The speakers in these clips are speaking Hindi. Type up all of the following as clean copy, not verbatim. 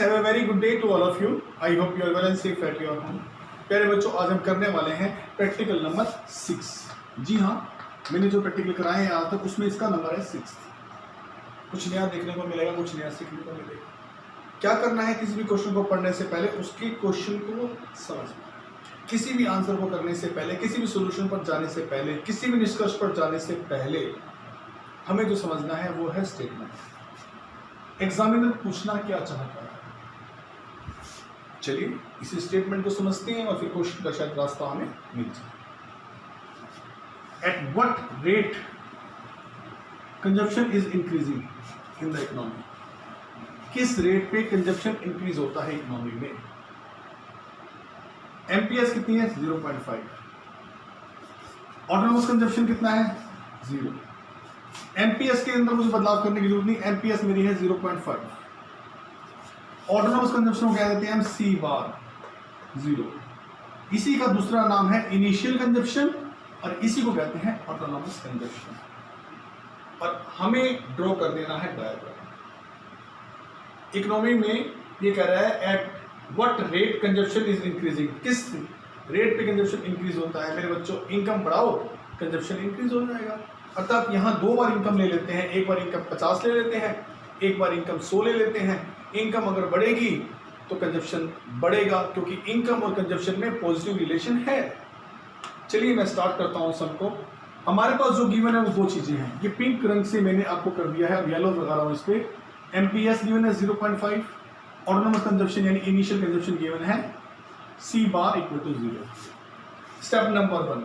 Students, have a very good day to all of you. I hope you are well and safe at your home. प्यारे बच्चों, आज हम करने वाले हैं प्रैक्टिकल नंबर 6। जी हाँ, मैंने जो प्रैक्टिकल कराए हैं आज तक उसमें इसका नंबर है 6। कुछ नया देखने को मिलेगा, कुछ नया सीखने को मिलेगा। क्या करना है, किसी भी क्वेश्चन को पढ़ने से पहले उसके क्वेश्चन को समझना, किसी भी आंसर को करने से पहले, किसी भी सोल्यूशन पर जाने से पहले, किसी भी निष्कर्ष पर जाने से पहले हमें जो समझना है वो है स्टेटमेंट। एग्जामिनर पूछना क्या चाहता है, चलिए इसी स्टेटमेंट को समझते हैं और फिर क्वेश्चन का शायद रास्ता हमें मिल जाए। At what rate consumption is increasing in the economy. किस रेट पे कंजप्शन इंक्रीज होता है इकोनॉमी में। एमपीएस कितनी है, 0.5। ऑटोनोमस कंजप्शन कितना है, 0। एमपीएस के अंदर मुझे बदलाव करने की जरूरत नहीं, एमपीएस मेरी है 0.5। ऑटोनोमस कंजप्शन को कह देते हैं हम सी बार, 0। इसी का दूसरा नाम है इनिशियल कंजप्शन और इसी को कहते हैं ऑटोनोमस कंजप्शन। और हमें ड्रॉ कर देना है डायग्राम। इकोनॉमी में ये कह रहा है at what rate consumption is increasing. किस रेट पे कंजप्शन इंक्रीज होता है। मेरे बच्चों, इनकम बढ़ाओ, कंजप्शन इंक्रीज हो जाएगा। अर्थात यहाँ दो बार इनकम ले लेते हैं, एक बार इनकम 50 ले लेते हैं, एक बार इनकम 100 ले लेते हैं। इनकम अगर बढ़ेगी तो कंजप्शन बढ़ेगा, क्योंकि इनकम और कंजप्शन में पॉजिटिव रिलेशन है। चलिए मैं स्टार्ट करता हूँ सबको। हमारे पास जो गिवन है वो दो चीजें हैं। ये पिंक रंग से मैंने आपको कर दिया है, अब येलो लगा रहा हूँ इस पे। एमपीएस गिवन है 0.5, ऑटोनोमस कंजप्शन यानी इनिशियल कंजप्शन गिवन है C bar equal to 0। Step number 1,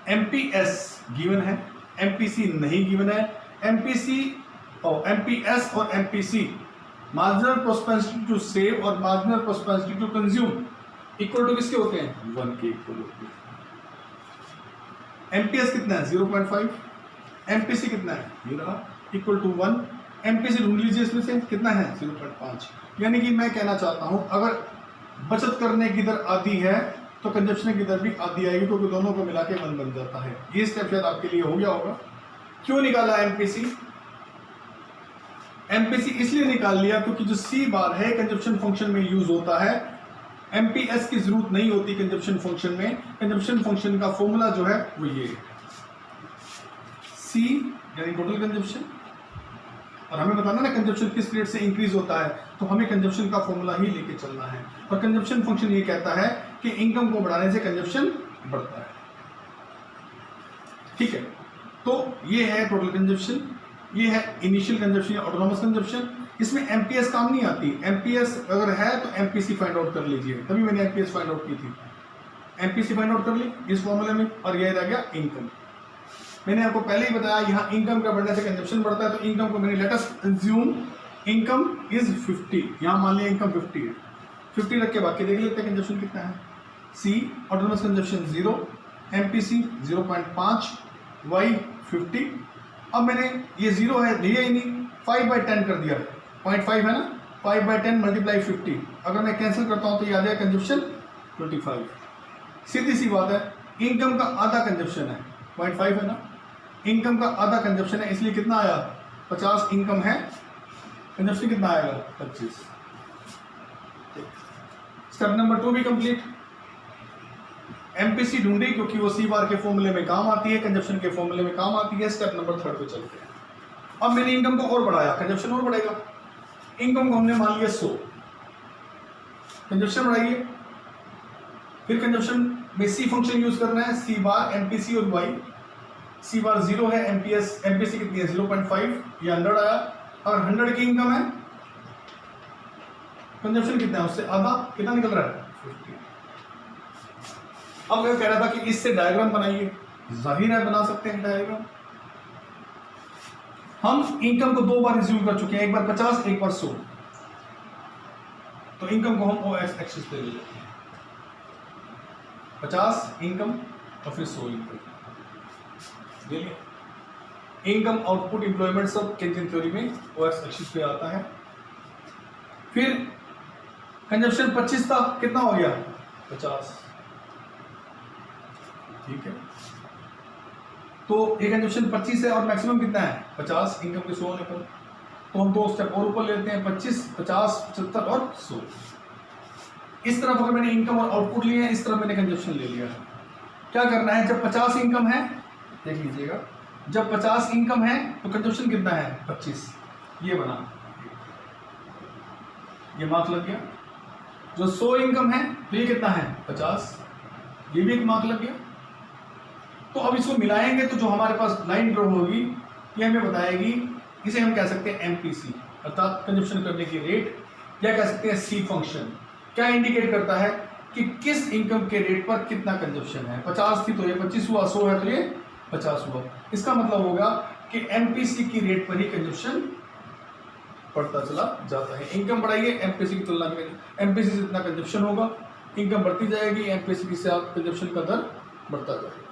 MPS given है, एमपीसी नहीं गिवन है। एमपीसी और एमपीएस और MPC marginal prosperity to save और marginal prosperity to consume equal to किसके होते हैं, 1 के इक्वल होते हैं। एमपीएस कितना है, 0.5। एमपीसी कितना है, ये रहा, इक्वल टू 1। एमपीसी ढूंढ लीजिए, इसमें से कितना है, 0.5। यानी कि मैं कहना चाहता हूं अगर बचत करने की दर आधी है तो कंजप्शन की दर भी आधी आएगी, क्योंकि दोनों को मिला के 1 बन जाता है। ये स्टेप शायद आपके लिए हो गया होगा। क्यों निकाला एमपीसी? एमपीसी इसलिए निकाल लिया क्योंकि जो सी बार है कंजप्शन फंक्शन में यूज होता है। एमपीएस की जरूरत नहीं होती कंजप्शन फंक्शन में। कंजप्शन फंक्शन का फॉर्मूला जो है वो ये सी यानी टोटल कंजप्शन, और हमें बताना ना कंजप्शन किस रेट से इंक्रीज होता है, तो हमें कंजप्शन का फॉर्मूला ही लेके चलना है। और कंजप्शन फंक्शन ये कहता है कि इनकम को बढ़ाने से कंजप्शन बढ़ता है। ठीक है, तो ये है टोटल कंजप्शन, ये है इनिशियल कंजप्शन या ऑटोनोमस कंजप्शन। इसमें एमपीएस काम नहीं आती। एमपीएस अगर है तो एमपीसी फाइंड आउट कर लीजिए, तभी मैंने एमपीएस फाइंड आउट की थी। एमपीसी फाइंड आउट कर ली इस फॉर्मूले में, और यह रह गया इनकम। मैंने आपको पहले ही बताया यहाँ इनकम का बढ़ने से कंजप्शन बढ़ता है, तो इनकम को मैंने let us assume income is 50। यहाँ मान लिया इनकम 50 है, 50 रख के बाकी देख लेते हैं कंजप्शन कितना है। सी ऑटोनोमस कंजप्शन 0, एमपीसी 0.5, वाई 50। अब मैंने ये 0 है, लिया ही नहीं, 5/10 कर दिया, 0.5 है ना, 5/10 मल्टीप्लाई 50। अगर मैं कैंसिल करता हूँ तो ये आ जाएगा कंजप्शन 25। सीधी सी बात है, इनकम का आधा कंजप्शन है, 0.5 है ना, इनकम का आधा कंजप्शन है, इसलिए कितना आया, 50 इनकम है, कंजप्शन कितना आएगा, 25। स्टेप नंबर 2 भी कंप्लीट। एमपीसी ढूंढी क्योंकि वो सी बार के फॉर्मूले में काम आती है, कंजप्शन के फॉर्मूले में काम आती है। स्टेप नंबर 3 पे चलते हैं। अब मैंने इनकम को और बढ़ाया, कंजप्शन और बढ़ेगा। इनकम को हमने मान लिया 100, कंजप्शन बढ़ाइए। फिर कंजप्शन में सी फंक्शन यूज करना है, सी बार, एमपीसी और वाई। सी बार 0 है, एमपीएस एमपीसी कितनी है, 0.5, ये 100 आया। अगर 100 की इनकम है, कंजप्शन कितना है, उससे आधा कितना निकल रहा है, 50। अब मैं कह रहा था कि इससे डायग्राम बनाइए, जाहिर है बना सकते हैं डायग्राम। हम इनकम को 2 बार रिज्यूम कर चुके हैं, एक बार 50, एक बार 100। तो इनकम को हम ओ एक्सिस पे ले लेते हैं, 50 इनकम और फिर 100 इनकम। इनकम, आउटपुट, इंप्लॉयमेंट सब केंद्रीय थ्योरी में ओ एक्सिस पे आता है। फिर कंजप्शन 25 था, कितना हो गया, 50। ठीक है, तो ये कंजप्शन 25 है और मैक्सिमम कितना है, 50 इनकम के 100 होने पर। तो हम 2 स्टेप और ऊपर लेते हैं, 25, 50, 75 और 100। इस तरफ अगर मैंने इनकम और आउटपुट लिए हैं, इस तरफ मैंने कंजप्शन ले लिया है। क्या करना है, जब 50 इनकम है, देख लीजिएगा, जब 50 इनकम है तो कंजप्शन कितना है 25, ये बना, ये मार्क लग गया। जो 100 इनकम है तो ये कितना है 50, ये भी एक मार्क लग गया। तो अब इसको मिलाएंगे तो जो हमारे पास लाइन ड्रॉ होगी ये हमें बताएगी, इसे हम कह सकते हैं एमपीसी अर्थात कंजप्शन करने की रेट, या कह सकते हैं सी फंक्शन। क्या इंडिकेट करता है कि किस इनकम के रेट पर कितना कंजप्शन है। 50 थी तो ये 25 हुआ, 100 है तो ये 50 हुआ। इसका मतलब होगा कि एमपीसी की रेट पर ही कंजप्शन बढ़ता चला जाता है। इनकम बढ़ाइए एमपीसी की तुलना में, एमपीसी से जितना कंजप्शन होगा, इनकम बढ़ती जाएगी, एमपीसी के साथ कंजप्शन का दर बढ़ता जाएगा।